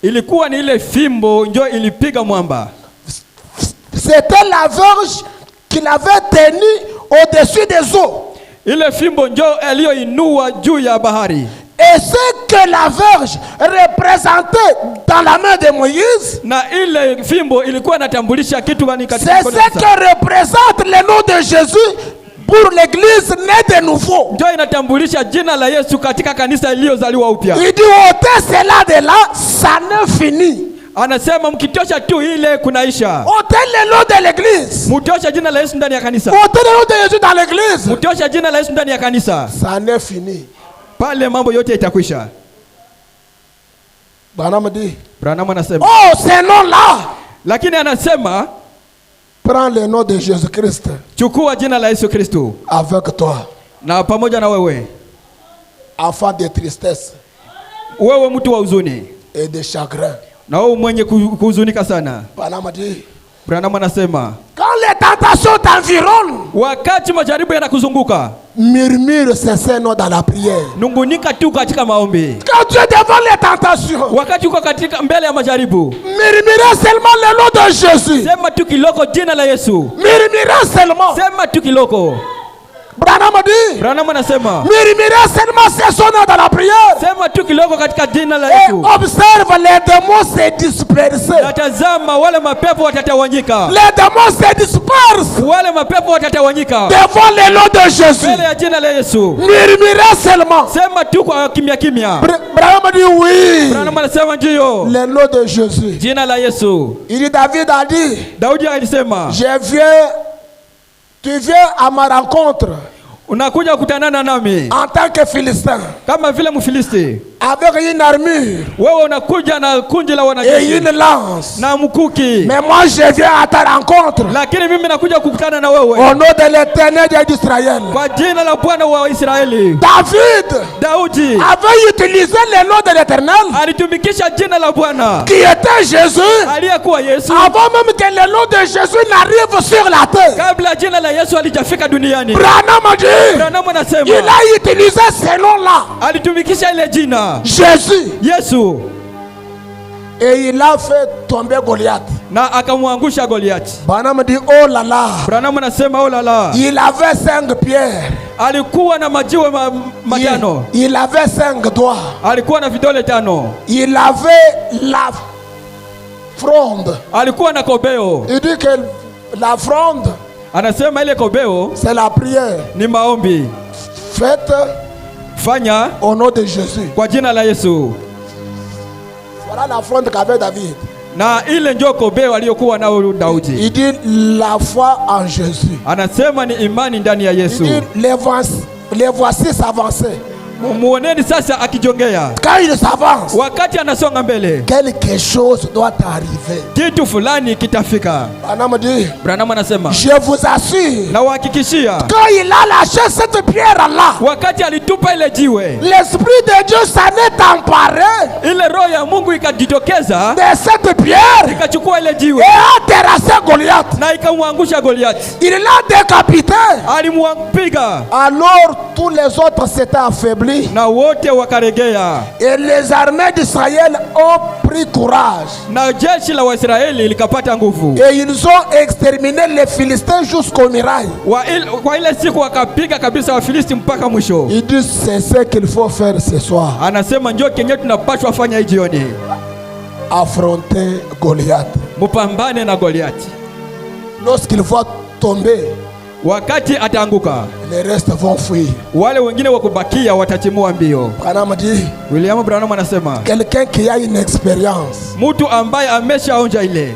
ilikuwa ni ile fimbo ndio ilipiga mwamba.
C'était la verge qu'il avait tenue au-dessus des eaux.
Ile fimbo ndio aliyoinua juu ya bahari.
Et ce que la verge représentait dans la main de Moïse,
Na ile fimbo ilikuwa inatambulisha kitu gani katika
c'est
mkono
ce
wa Musa?
que représente le nom de Jésus pour l'église née de nouveau.
Ndio inatambulisha jina la Yesu katika kanisa iliyozaliwa upya.
Il dit ôtez cela de là, ça n'est fini.
Anasema mkitosha tu ile kunaisha.
Ôtez le nom de l'église.
Mtosha jina la Yesu ndani ya kanisa.
Ôtez le nom de Jésus dans l'église.
Mtosha jina la Yesu ndani ya kanisa.
Ça n'est fini.
Pale mambo yote itakwisha.
Branham dit,
Branham anasema,
oh, ce nom-là,
lakini anasema
prends le nom de Jésus-Christ
chukua jina la Yesu Kristo
avec toi,
na pamoja na wewe,
enfant de tristesse
wewe mtu wa huzuni
et de chagrin.
na wewe mwenye kuhuzunika sana.
Branham dit,
Branham anasema
quand les tentations t'environnent,
wakati majaribu yanakuzunguka,
murmure ces saints noms dans la prière.
nungunika tu katika maombi.
Quand tu es devant les tentations,
Wakati uko katika mbele ya majaribu,
murmurez seulement le nom de Jésus.
sema tu kiloko jina la Yesu.
Murmurez seulement.
Sema tu kiloko.
Branham dit,
Branham anasema
murmurez seulement ces noms dans la prière.
sema tu kiloko katika jina la
Et
Yesu.
observe les démons se disperser.
Natazama wale mapepo watatawanyika.
Les démons se dispersent
Wale mapepo watatawanyika
devant le nom de Jésus.
mbele ya jina la Yesu.
Murmurez seulement.
Sema tu kwa kimya kimya.
Branham dit oui.
Branham anasema ndio.
Le nom de Jésus.
Jina la Yesu.
Il dit, David a dit,
Daudi alisema,
tu viens à ma rencontre
unakuja kutanana nami
en tant que Philistin,
kama vile Mfilisti.
avec une armure
Wewe unakuja na kundi la
et
wanajeshi
une lance.
na mkuki.
Mais moi je viens à ta rencontre
Lakini mimi nakuja kukutana na
au
wewe
nom de l'Éternel Dieu d'Israël.
kwa jina la Bwana wa Israeli.
David
Daudi
avait utilisé le nom de l'Éternel
alitumikisha jina la Bwana
qui était Jésus
aliyekuwa Yesu
avant même que le nom de Jésus n'arrive sur la terre.
kabla jina la Yesu alijafika duniani.
Branham dit,
Branham
il
anasema
a utilisé ce nom-là,
alitumikisha ile jina
Jésus,
Yesu,
et il a fait tomber Goliath.
na akamwangusha Goliati.
Branham dit, oh là là,
Branham anasema oh la la,
il avait 5 pierres.
alikuwa na majiwe matano,
Il avait 5 doigts.
alikuwa na vidole tano,
Il avait la fronde.
alikuwa na kobeo.
Il dit que la fronde,
Anasema ile kobeo
c'est la prière
ni maombi.
faite
Fanya
au nom de Jésus.
kwa jina la Yesu.
Voilà la fronde qu'avait David.
Na ile ndio kobeo aliyokuwa nao Daudi.
Il dit la foi en Jésus.
Anasema ni imani ndani ya
Il
Yesu.
dit les voici s'avancer.
Muoneni sasa akijongea.
Quand il s'avance,
Wakati anasonga mbele,
quelque chose doit arriver.
kitu fulani kitafika.
Branham dit,
Branham anasema
je vous assure,
na wahakikishia,
quand il a lâché cette pierre-là,
wakati alitupa ile jiwe,
l'Esprit de Dieu s'en est emparé
ile roho ya Mungu ikajitokeza
de cette pierre
ikachukua ile
et
jiwe
a terrassé Goliath.
na ikamwangusha Goliati,
Il l'a décapité.
alimpiga
Alors tous les autres s'étaient affaiblis
na wote wakaregea,
et les armées d'Israël ont pris courage
na jeshi la Waisraeli likapata nguvu.
et ils ont exterminé les Philistins jusqu'aux murailles.
Kwa ile siku wakapiga kabisa Wafilisti mpaka mwisho.
Il dit c'est ce qu'il faut faire ce soir.
Anasema njoo kenye tunapaswa fanya hii jioni,
Affronter Goliath.
mupambane na Goliati.
Lorsqu'il va tomber,
Wakati ataanguka,
les restes vont fuir.
wale wengine wakubakia watachimua mbio.
Branham dit,
William Branham anasema
quelqu'un qui a une expérience
mtu ambaye ameshaonja ile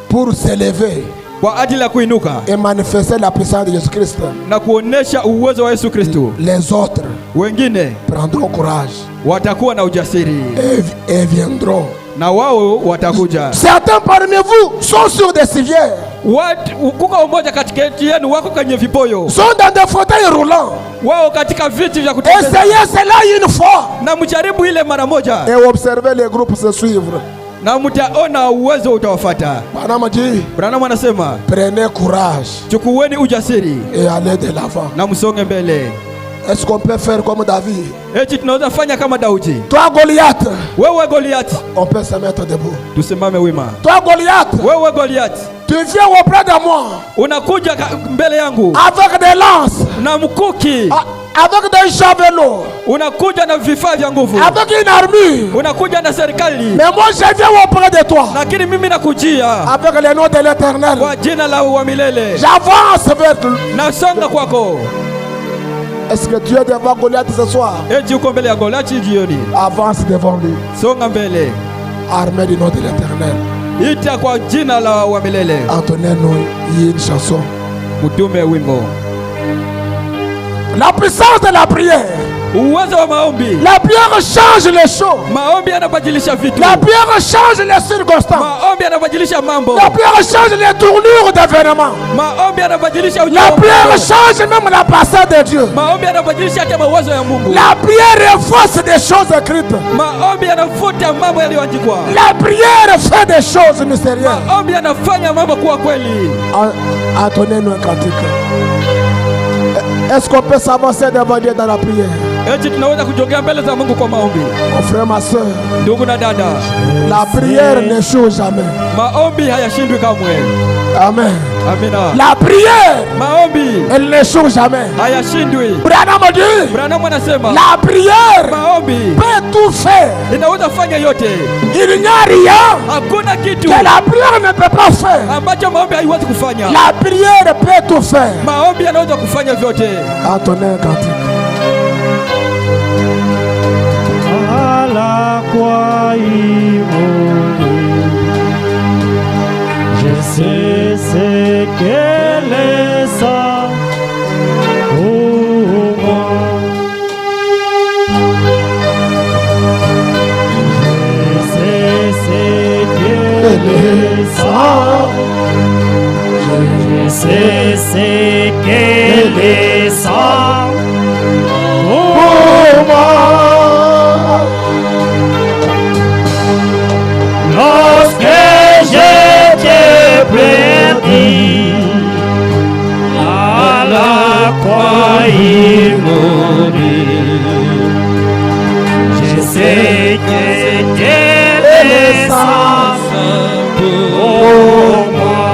pour s'élever
kwa ajili ya kuinuka
et manifester la puissance de Jésus-Christ,
na kuonesha uwezo wa Yesu Kristo,
les autres
wengine
prendront courage
watakuwa na ujasiri
et viendront.
na wao watakuja.
Certains parmi vous sont sur des civières,
Kuko umoja katikati yenu wako kwenye vipoyo,
sont dans des fauteuils roulants.
wao katika viti vya kutembea,
Essayez cela une fois
na mjaribu ile mara moja
et observez les groupes se suivre.
na mtaona uwezo utawafuata.
Branham dit,
Branham anasema
prenez courage
chukueni ujasiri
et allez de l'avant.
na msonge mbele.
Est-ce qu'on peut faire comme David?
Eti tunaweza fanya kama Daudi.
Toi Goliath,
Wewe Goliati,
on peut se mettre debout.
tusimame wima.
Toi Goliath,
Wewe Goliati,
tu viens auprès de moi
unakuja mbele yangu
avec des lances,
na mkuki,
avec des javelots,
unakuja na vifaa vya nguvu,
avec une armure.
unakuja na serikali,
Mais moi je viens auprès de toi
lakini mimi nakujia
avec le nom de l'Éternel.
kwa jina la wa milele.
J'avance vers lui.
Nasonga kwako.
Est-ce que tu es devant Goliath ce soir?
Eti uko mbele ya Goliati jioni,
Avance devant lui,
songa mbele,
armé du nom de l'Éternel.
ita kwa jina la wa milele.
Entonnez-nous une chanson.
Mutume wimbo.
La puissance de la prière
Uwezo wa maombi.
La prière change les choses.
Maombi yanabadilisha vitu.
La prière change les circonstances.
Maombi yanabadilisha mambo.
La prière change les tournures d'événements.
Maombi yanabadilisha ujio.
La prière change même la passade de Dieu.
Maombi yanabadilisha hata mawazo ya Mungu.
La prière efface des choses écrites.
Maombi yanafuta mambo yaliyoandikwa.
La prière fait des choses mystérieuses.
Maombi yanafanya mambo kuwa kweli.
Attendez-nous un cantique. Est-ce qu'on peut s'avancer devant Dieu dans la prière?
Eti tunaweza kujongea mbele za Mungu kwa maombi.
Mon frère, ma soeur,
ndugu na dada,
la prière n'échoue jamais.
Maombi hayashindwi kamwe.
Amen.
Amina.
La prière,
maombi,
elle n'échoue jamais.
Hayashindwi.
Branham dit,
Branham anasema
la prière
maombi
peut tout faire.
inaweza fanya yote.
Il n'y a rien
Hakuna kitu
que la prière ne peut pas faire.
ambacho maombi haiwezi kufanya.
La prière peut tout faire.
Maombi yanaweza kufanya vyote.
Attendez, cantique.
Je sais ce qu'elle est ça pour moi. Je sais ce qu'elle est ça. Je sais ce qu'elle est ça pour moi. Lorsque j'étais perdu, à la croix il mourit. Je sais que Dieu est pour moi.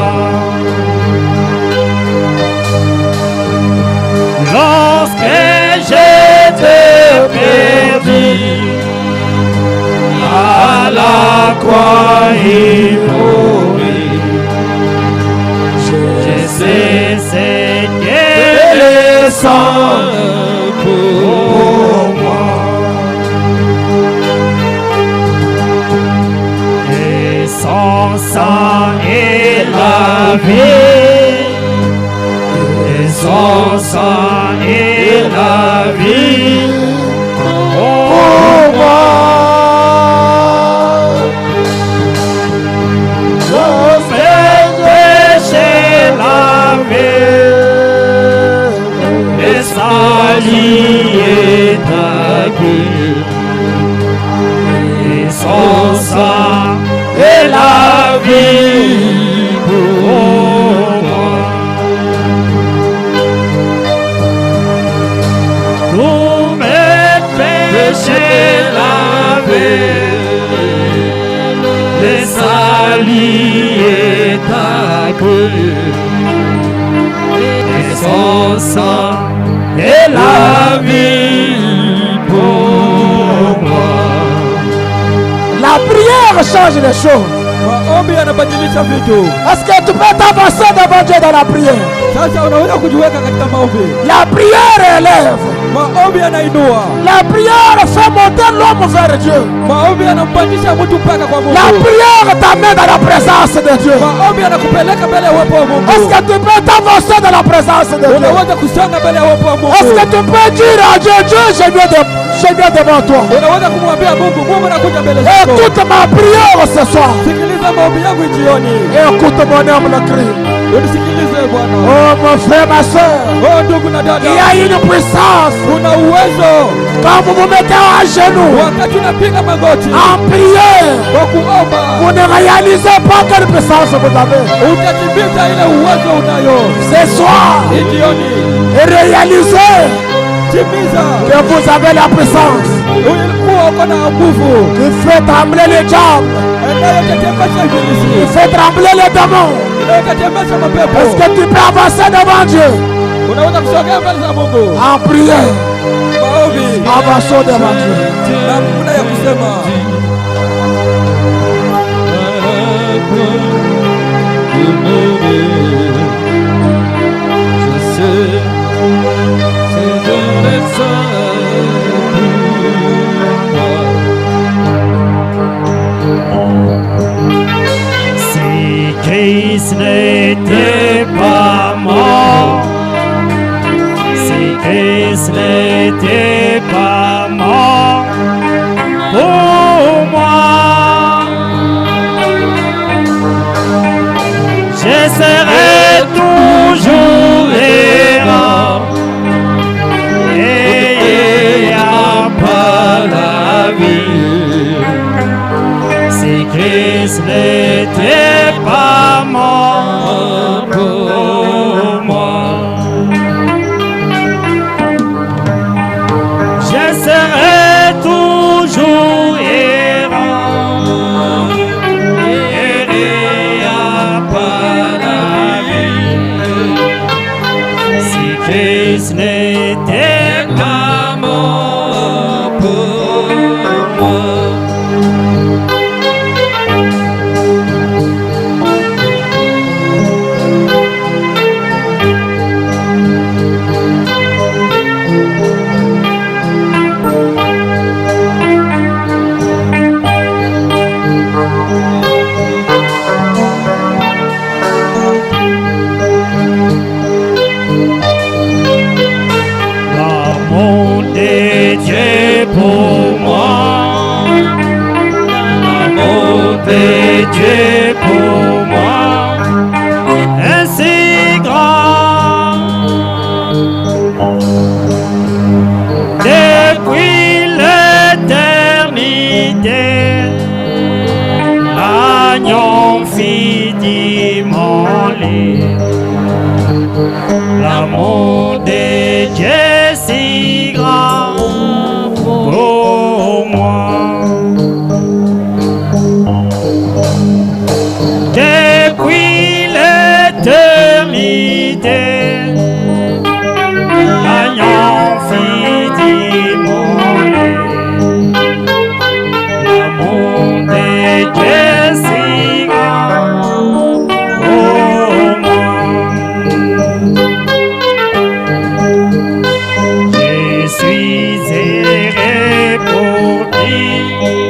Lorsque j'étais perdu, à la croix il mourit. Je sais ce qu'elle est sang pour moi. Et son sang est la vie. Et son sang est la vie pour moi. Et son sang est la vie pour moi. Tous mes péchés lavés, les salis et ta queue, et son sang et la vie pour moi.
La prière change les choses.
Maombi yanabadilisha vitu.
Est-ce que tu peux t'avancer devant Dieu dans la prière?
Sasa unaweza kujiweka katika maombi.
La prière élève.
Maombi yanainua.
La prière fait monter l'homme vers Dieu.
Maombi yanampandisha mtu mpaka kwa Mungu.
La prière t'amène dans la présence de Dieu.
Maombi yanakupeleka mbele ya uwepo wa Mungu.
Est-ce que tu peux t'avancer dans la présence de Dieu?
Unaweza kusonga mbele ya uwepo wa Mungu.
Est-ce que tu peux dire à Dieu, Dieu, je viens devant toi.
Unaweza kumwambia Mungu, Mungu nakuja mbele zako.
Écoute ma prière ce soir.
Sikiliza maombi yangu jioni.
Écoute mon âme le cri.
Unisikilize Bwana.
Oh mon frère, ma soeur.
Oh ndugu na dada.
Il y a une puissance.
Kuna uwezo.
Quand vous vous mettez à genoux,
wakati unapiga magoti
en prière,
kwa kuomba,
vous ne réalisez pas quelle puissance vous avez.
utatimiza ile uwezo unayo.
Ce soir,
jioni,
réalisez
timiza
que vous avez la puissance
ulikuwa uko na nguvu
qui fait trembler les diables,
inayotetemesha
qui
ibilisi,
fait trembler les démons.
inayotetemesha mapepo.
Est-ce que tu peux avancer devant Dieu
Unaweza kusogea mbele za Mungu
en prière?
maombi,
Avançons devant Dieu.
na kuna ya kusema
Si Christ n'était pas mort, si Christ n'était pas serai toujours errant. Et après la vie, si Christ n'était pas mort pour moi, je serai toujours errant. Et après la vie, si Christ n'était pas mort pour moi. L'amour de Dieu pour moi, l'amour de Dieu pour moi est si grand. Depuis l'éternité, l'agneau fit mon lit. L'amour de Dieu si grand pour moi. Depuis l'éternité, l'agneau fit mon lit. L'amour de Dieu si grand pour moi. Je suis erré pour dire,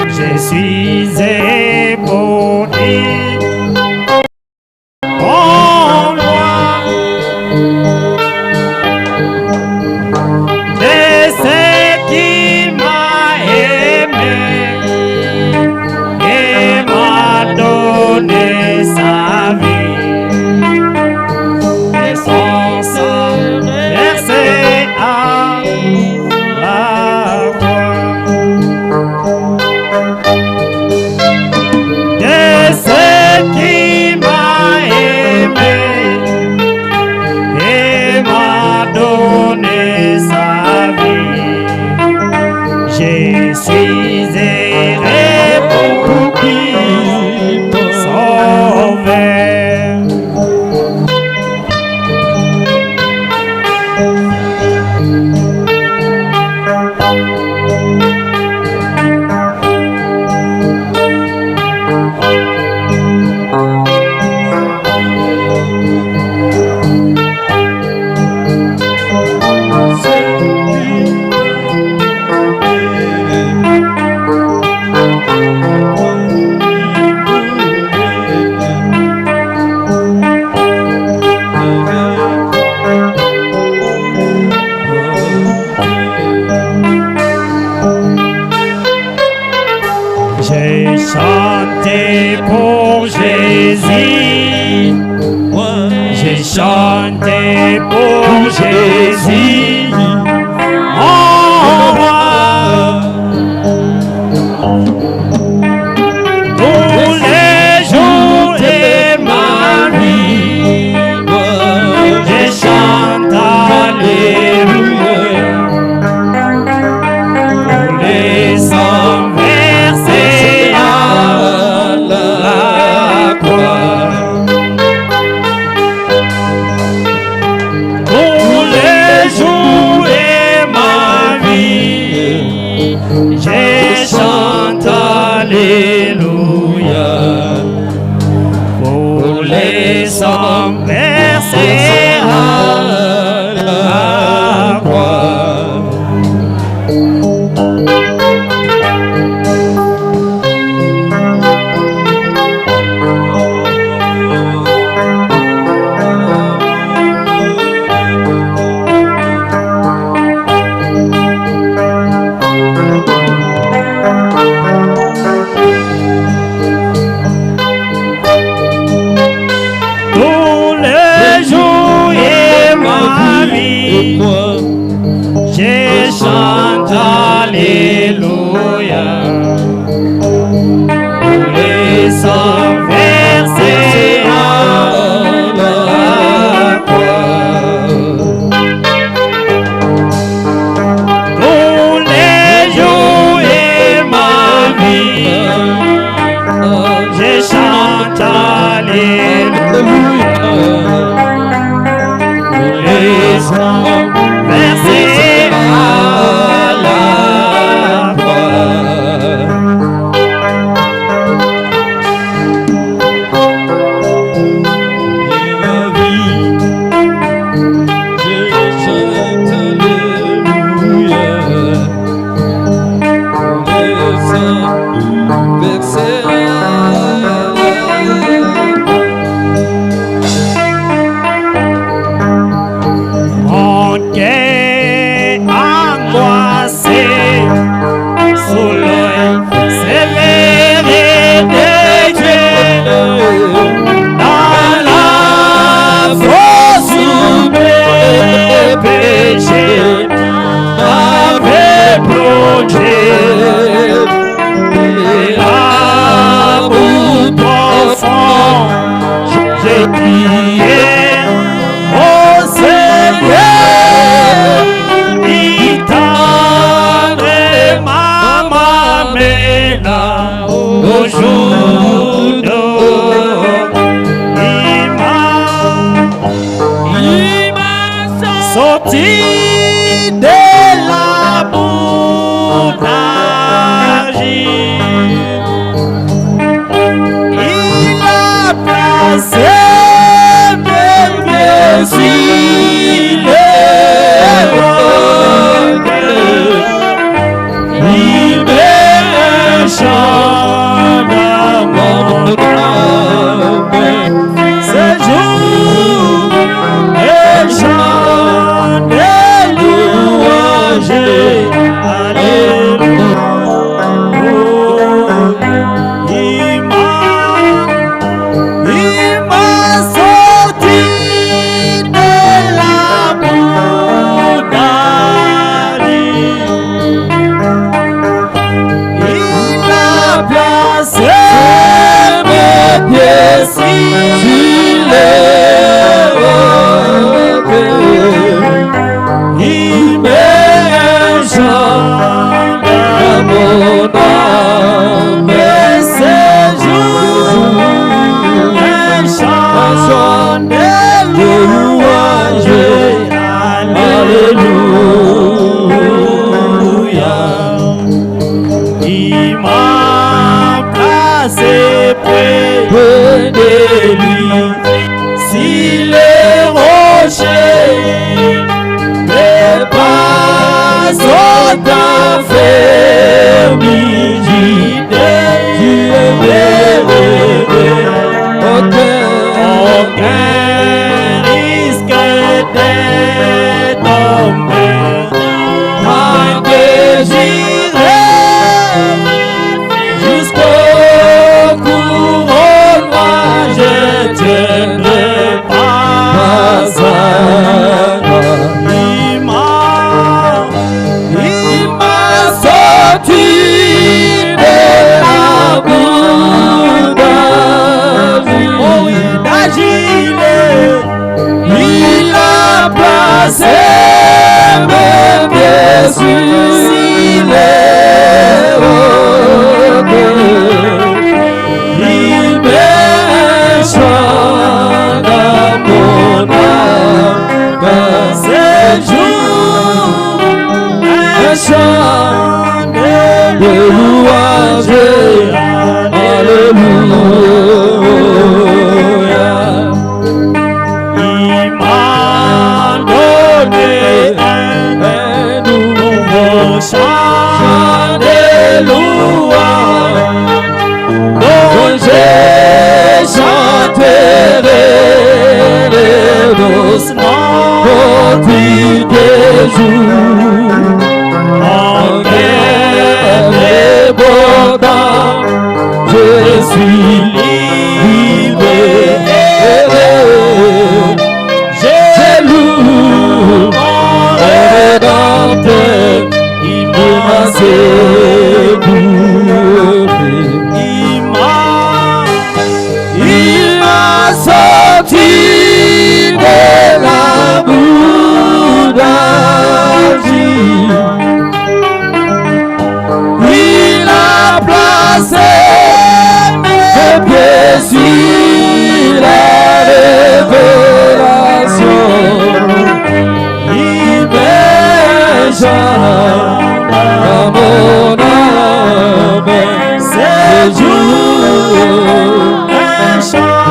je suis erré pour dire, en moi, de ce qui m'a aimé et m'a donné sa vie, et son sang versé à la croix. De ce qui m'a aimé et m'a donné sa vie, je suis erré pour qui sauver. J'ai chanté pour Jésus, j'ai chanté pour Jésus, mon roi. Tous les jours de ma vie, je chante Alléluia. Pour les cent versés à la croix. Tous les jours de ma vie, je chante Alléluia. Pour les cent versés à la croix. sorti de la boulangerie. Il a placé mes pieds sur les rocs. Il met un chant d'amour. Ce jour, un chant de louange. Alléluia. Il m'a sorti de la boulangerie. Il a placé mes pieds sur les rocs. Il met un chant d'amour dans mes séjours. Un chant de louange. Alléluia. Il m'a placé près de lui, sur les rochers, les pas sont enfermés. Dieu aucun risque de tomber, tant que j'irai jusqu'au couronnement, je tiendrai pas ça. Il m'a sorti de la boulangerie. Oh, il a placé mes pieds sur les rocs. Il met un chant d'amour dans ses jours, un chant de louange. Alléluia. Il m'a donné un nouveau chant de louange, dont je chanterai doucement au fil des jours. En guerre et beau temps, je suis libéré. J'ai loué mon Rédempteur, il m'a secouru. Il m'a sorti de la boulangerie. Il a placé mes pieds sur la révélation. Il met un chant dans mon âme. Ces jours, un chant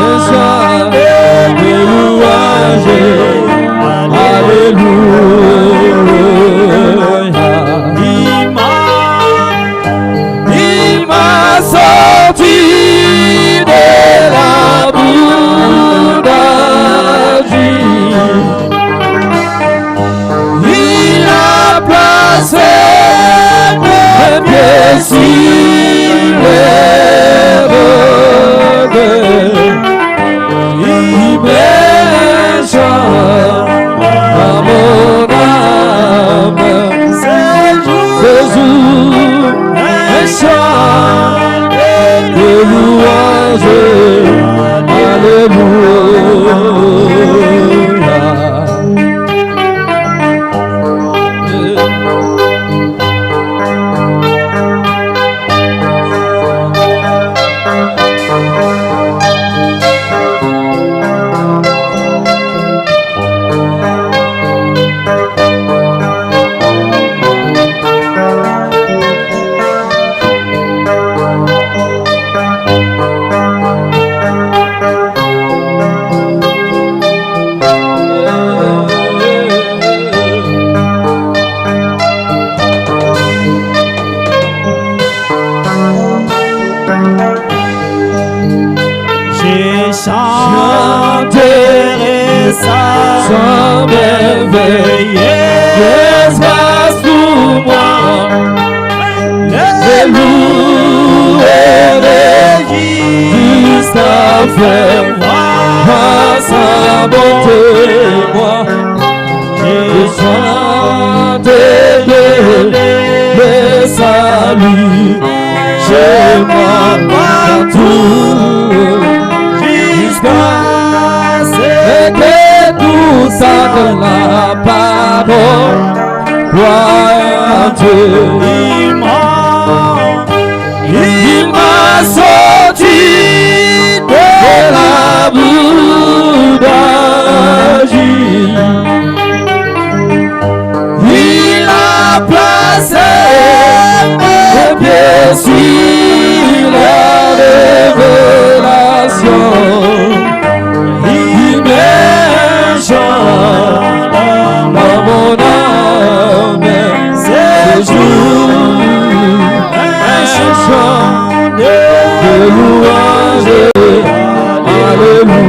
de louange. Alléluia.
fais voir sa bonté, moi. Je chante le salut chez moi partout, jusqu'à ce que tout ça de la parole, crois en Dieu. Il m'a sorti de la boue d'argile. Il a placé mes pieds sur la révélation. Il m'échante dans mon âme ces jours, un chant de louange. Alléluia.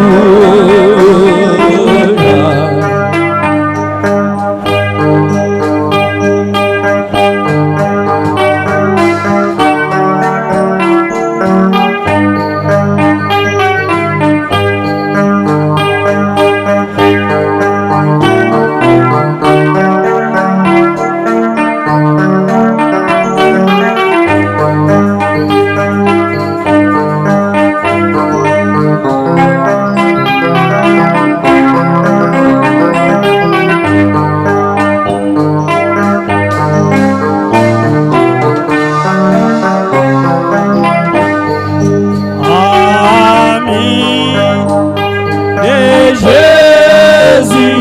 Jésus,